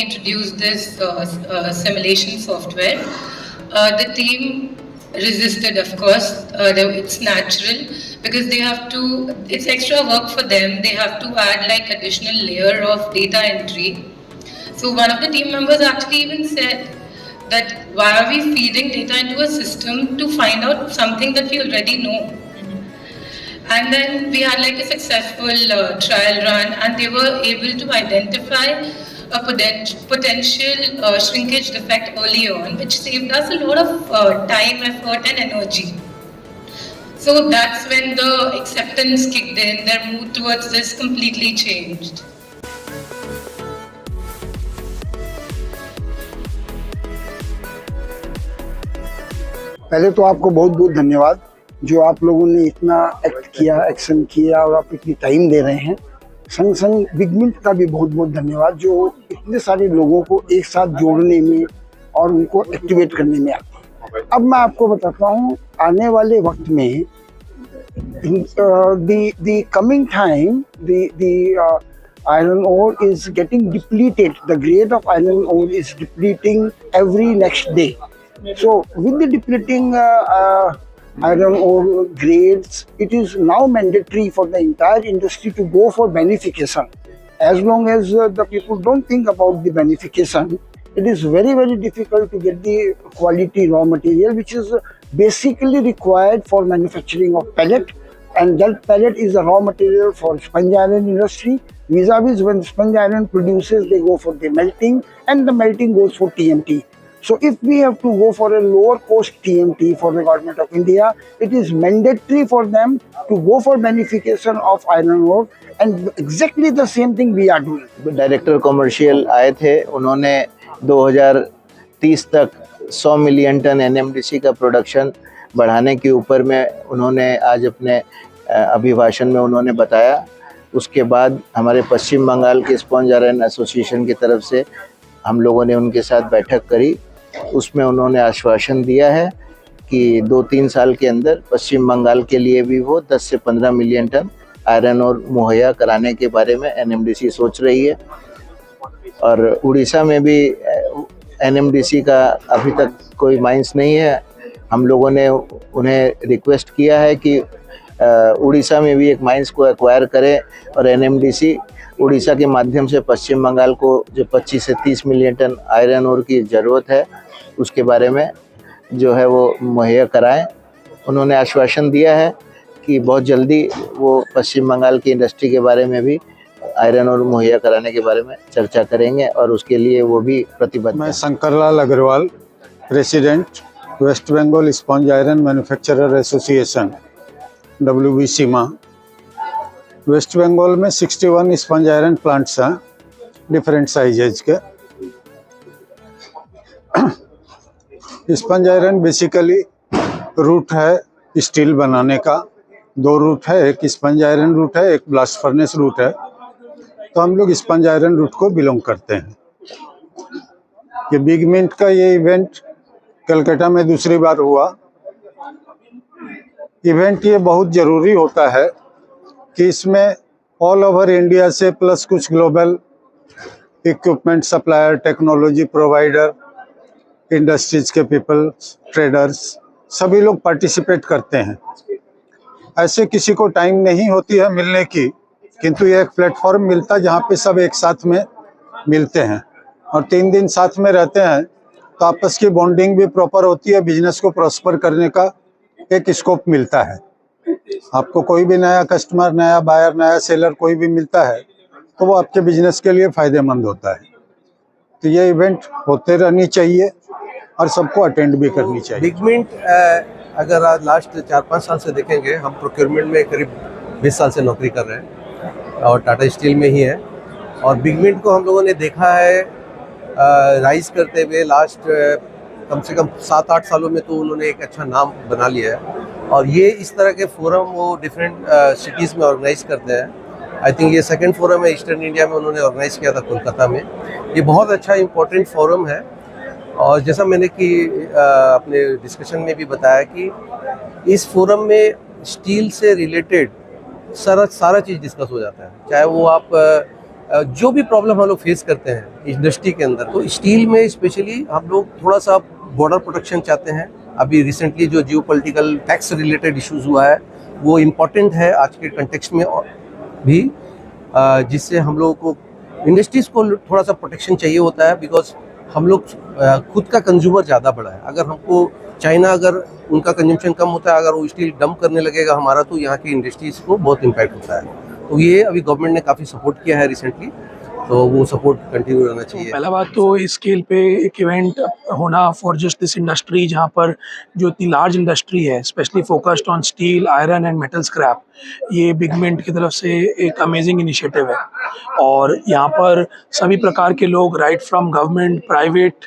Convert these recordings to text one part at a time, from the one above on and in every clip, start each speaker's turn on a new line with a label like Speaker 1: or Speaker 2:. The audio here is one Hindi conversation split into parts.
Speaker 1: introduced this simulation software, the team resisted, of course. It's natural because they have to, it's extra work for them. They have to add like additional layer of data entry. So one of the team members actually even said that why are we feeding data into a system to find out something that we already know? And then we had like a successful trial run, and they were able to identify a potential shrinkage defect early on, which saved us a lot of time, effort, and energy. So that's when the acceptance kicked in. Their mood towards this completely changed.
Speaker 2: पहले तो आपको बहुत बहुत धन्यवाद जो आप लोगों ने इतना एक्ट किया, एक्शन किया और आप इतनी टाइम दे रहे हैं। संग संग बिग मिंट का भी बहुत बहुत धन्यवाद जो इतने सारे लोगों को एक साथ जोड़ने में और उनको एक्टिवेट करने में आता है। अब मैं आपको बताता हूँ आने वाले वक्त में the coming time the iron ore is getting depleted. The grade of iron ore is depleting every next day. So with the depleting iron ore grades, it is now mandatory for the entire industry to go for beneficiation. As long as the people don't think about the beneficiation, it is very, very difficult to get the quality raw material, which is basically required for manufacturing of pellet. And that pellet is a raw material for sponge iron industry. Vis-a-vis when sponge iron produces, they go for the melting, and the melting goes for TMT. So if we have to go for a lower cost TMT for the government of India, it is mandatory for them to go for beneficiation of iron ore, and exactly the same thing we are doing.
Speaker 3: Director commercial आए थे, उन्होंने 2030 तक 100 मिलियन टन NMDC का प्रोडक्शन बढ़ाने के ऊपर में उन्होंने आज अपने अभिभाषण में उन्होंने बताया। उसके बाद हमारे पश्चिम बंगाल के स्पॉन्ज आयरन एसोसिएशन की तरफ से हम लोगों ने उनके साथ बैठक करी। उसमें उन्होंने आश्वासन दिया है कि 2-3 साल के अंदर पश्चिम बंगाल के लिए भी वो 10 से 15 मिलियन टन आयरन और मुहैया कराने के बारे में NMDC सोच रही है। और उड़ीसा में भी NMDC का अभी तक कोई माइंस नहीं है। हम लोगों ने उन्हें रिक्वेस्ट किया है कि उड़ीसा में भी एक माइंस को एक्वायर करें और NMDC उड़ीसा के माध्यम से पश्चिम बंगाल को जो 25 से 30 मिलियन टन आयरन ओर की ज़रूरत है उसके बारे में जो है वो मुहैया कराएं। उन्होंने आश्वासन दिया है कि बहुत जल्दी वो पश्चिम बंगाल की इंडस्ट्री के बारे में भी आयरन और मुहैया कराने के बारे में चर्चा करेंगे और उसके लिए वो भी प्रतिबद्ध।
Speaker 4: मैं Shankarlal Agrawal, president West Bengal sponge iron manufacturer association WBCMA। West Bengal में 61 स्पंज आयरन प्लांट्स हैं डिफरेंट साइजेज के। स्पंज आयरन बेसिकली रूट है स्टील बनाने का। 2 रूट है, एक स्पंज आयरन रूट है, एक ब्लास्ट फर्नेस रूट है। तो हम लोग स्पंज आयरन रूट को बिलोंग करते हैं। ये बिग मिंट का ये इवेंट कलकत्ता में दूसरी बार हुआ। इवेंट ये बहुत ज़रूरी होता है कि इसमें ऑल ओवर इंडिया से प्लस कुछ global equipment supplier, technology provider, industries के पीपल, ट्रेडर्स, सभी लोग पार्टिसिपेट करते हैं। ऐसे किसी को टाइम नहीं होती है मिलने की, किंतु ये एक प्लेटफॉर्म मिलता है जहाँ पे सब एक साथ में मिलते हैं और 3 दिन साथ में रहते हैं तो आपस की बॉन्डिंग भी प्रॉपर होती है। बिजनेस को प्रॉस्पर करने का एक स्कोप मिलता है। आपको कोई भी नया कस्टमर, नया बायर, नया सेलर कोई भी मिलता है तो वो आपके बिजनेस के लिए फ़ायदेमंद होता है। तो ये इवेंट होते रहनी चाहिए और सबको अटेंड भी करनी चाहिए।
Speaker 5: बिग मिंट अगर आज लास्ट 4-5 साल से देखेंगे, हम प्रोक्योरमेंट में करीब 20 साल से नौकरी कर रहे हैं और टाटा स्टील में ही है। और बिग मिंट को हम लोगों ने देखा है राइज करते हुए लास्ट कम से कम 7-8 सालों में तो उन्होंने एक अच्छा नाम बना लिया है। और ये इस तरह के फोरम वो डिफरेंट सिटीज़ में ऑर्गेनाइज करते हैं। आई थिंक ये सेकंड फोरम है ईस्टर्न इंडिया में, उन्होंने ऑर्गेनाइज किया था कोलकाता में। ये बहुत अच्छा इम्पोर्टेंट फोरम है। और जैसा मैंने कि अपने डिस्कशन में भी बताया कि इस फोरम में स्टील से रिलेटेड सारा चीज़ डिस्कस हो जाता है। चाहे वो आप जो भी प्रॉब्लम हम लोग फेस करते हैं इंडस्ट्री के अंदर, तो स्टील में स्पेशली हम लोग थोड़ा सा बॉर्डर प्रोटेक्शन चाहते हैं। अभी रिसेंटली जो जियोपॉलिटिकल टैक्स रिलेटेड इश्यूज हुआ है वो इम्पोर्टेंट है आज के कंटेक्स्ट में भी, जिससे हम लोगों को इंडस्ट्रीज को थोड़ा सा प्रोटेक्शन चाहिए होता है, बिकॉज हम लोग खुद का कंज्यूमर ज़्यादा बड़ा है। अगर हमको चाइना अगर उनका कंजम्पशन कम होता है, अगर वो स्टील डंप करने लगेगा हमारा, तो यहाँ की इंडस्ट्रीज को बहुत इम्पैक्ट होता है। तो ये अभी गवर्नमेंट ने काफ़ी सपोर्ट किया है रिसेंटली, तो वो सपोर्ट कंटिन्यू रहना चाहिए।
Speaker 6: पहला बात तो इस स्केल पे एक इवेंट होना फॉर जस्ट दिस इंडस्ट्री, जहाँ पर जो इतनी लार्ज इंडस्ट्री है specially focused on steel, iron and metal scrap, ये बिगमेंट की तरफ से एक अमेजिंग इनिशिएटिव है। और यहाँ पर सभी प्रकार के लोग, right from government, private,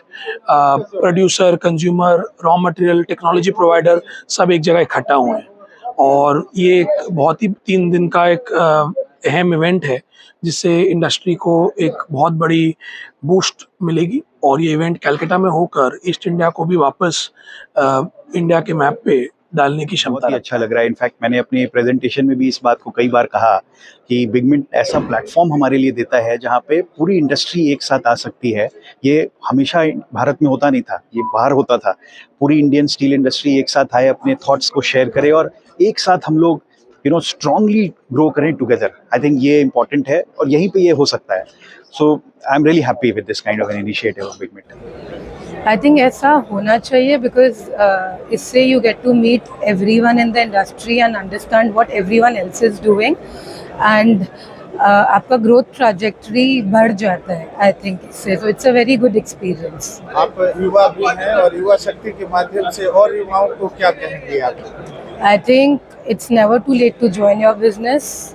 Speaker 6: producer, consumer, raw material, technology provider, सब एक जगह इकट्ठा हुए हैं। और ये एक बहुत ही 3 दिन का एक अहम इवेंट है जिससे इंडस्ट्री को एक बहुत बड़ी बूस्ट मिलेगी। और ये इवेंट कलकत्ता में होकर ईस्ट इंडिया को भी वापस इंडिया के मैप पे डालने की क्षमता
Speaker 7: बहुत ही अच्छा लग रहा है। इनफैक्ट मैंने अपनी प्रेजेंटेशन में भी इस बात को कई बार कहा कि बिगमिंट ऐसा प्लेटफॉर्म हमारे लिए देता है जहाँ पे पूरी इंडस्ट्री एक साथ आ सकती है। ये हमेशा भारत में होता नहीं था, ये बाहर होता था। पूरी इंडियन स्टील इंडस्ट्री एक साथ आए, अपने थॉट्स को शेयर करे और एक साथ हम लोग स्ट्रांगली ग्रो करें टुगेदर। आई थिंक ये इंपॉर्टेंट है और यहीं पे ये हो सकता है। So I am really happy with this kind of an initiative of BigMint.
Speaker 1: I think ऐसा होना चाहिए बिकॉज इससे you get to meet everyone in the industry and understand what everyone else is doing, and आपका ग्रोथ ट्रैजेक्टरी बढ़ जाता है आई थिंक इससे। So it's a very good experience.
Speaker 8: आप युवा भी हैं और युवा शक्ति के माध्यम से और युवाओं को क्या कहेंगे आप?
Speaker 1: I think it's never too late to join your business.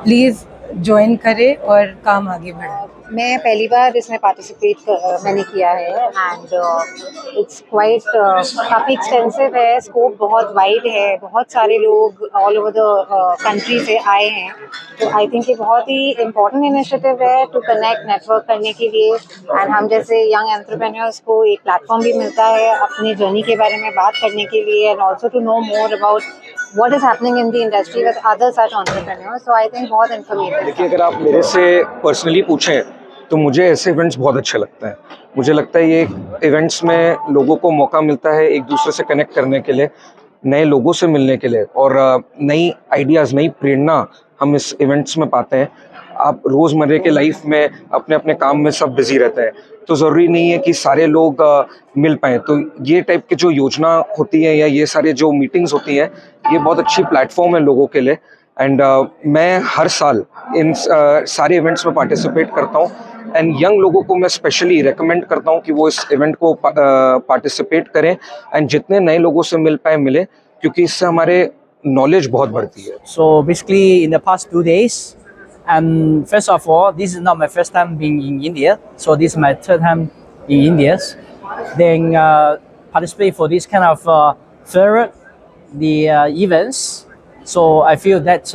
Speaker 1: Please join करें और काम आगे बढ़ाएं।
Speaker 9: मैं पहली बार इसमें पार्टिसिपेट मैंने किया है एंड इट्स क्वाइट काफ़ी एक्सटेंसिव है, स्कोप बहुत वाइड है, बहुत सारे लोग ऑल ओवर द कंट्री से आए हैं। तो आई थिंक ये बहुत ही इम्पोर्टेंट इनिशिएटिव है टू कनेक्ट, नेटवर्क करने के लिए, एंड हम जैसे यंग एंटरप्रेन्योर्स को एक प्लेटफॉर्म भी मिलता है अपनी जर्नी के बारे में बात करने के लिए, and also to know more about what is happening in the industry with other such entrepreneurs. So I think बहुत informative।
Speaker 10: देखिए, अगर आप मेरे से पर्सनली पूछें तो मुझे ऐसे इवेंट्स बहुत अच्छे लगते हैं। मुझे लगता है ये इवेंट्स में लोगों को मौका मिलता है एक दूसरे से कनेक्ट करने के लिए, नए लोगों से मिलने के लिए, और नई आइडियाज़, नई प्रेरणा हम इस इवेंट्स में पाते हैं। आप रोज़मर्रे के लाइफ में अपने अपने काम में सब बिजी रहते हैं, तो ज़रूरी नहीं है कि सारे लोग मिल पाएँ। तो ये टाइप की जो योजना होती है या ये सारे जो मीटिंग्स होती हैं, ये बहुत अच्छी प्लेटफॉर्म है लोगों के लिए। एंड मैं हर साल इन सारे इवेंट्स में पार्टिसिपेट करता हूँ, एंड यंग लोगों को मैं स्पेशली रेकमेंड करता हूँ कि वो इस इवेंट को पार्टिसिपेट करें, एंड जितने नए लोगों से मिल पाए मिले, क्योंकि इससे हमारे नॉलेज बहुत बढ़ती है।
Speaker 11: So basically in the past 2 days, and first of all, this is not my first time being in India, so this is my third time in India. Then participate for this kind of fair, the events. So I feel that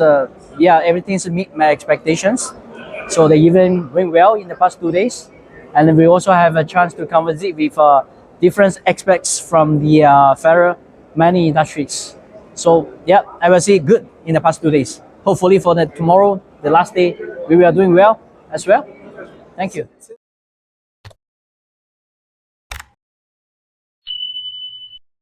Speaker 11: everything's meet my expectations. So the event went well in the past 2 days, and we also have a chance to converse with different experts from the fair, many industries. So I will say good in the past 2 days. Hopefully for tomorrow, the last day, we are doing well as well. Thank you.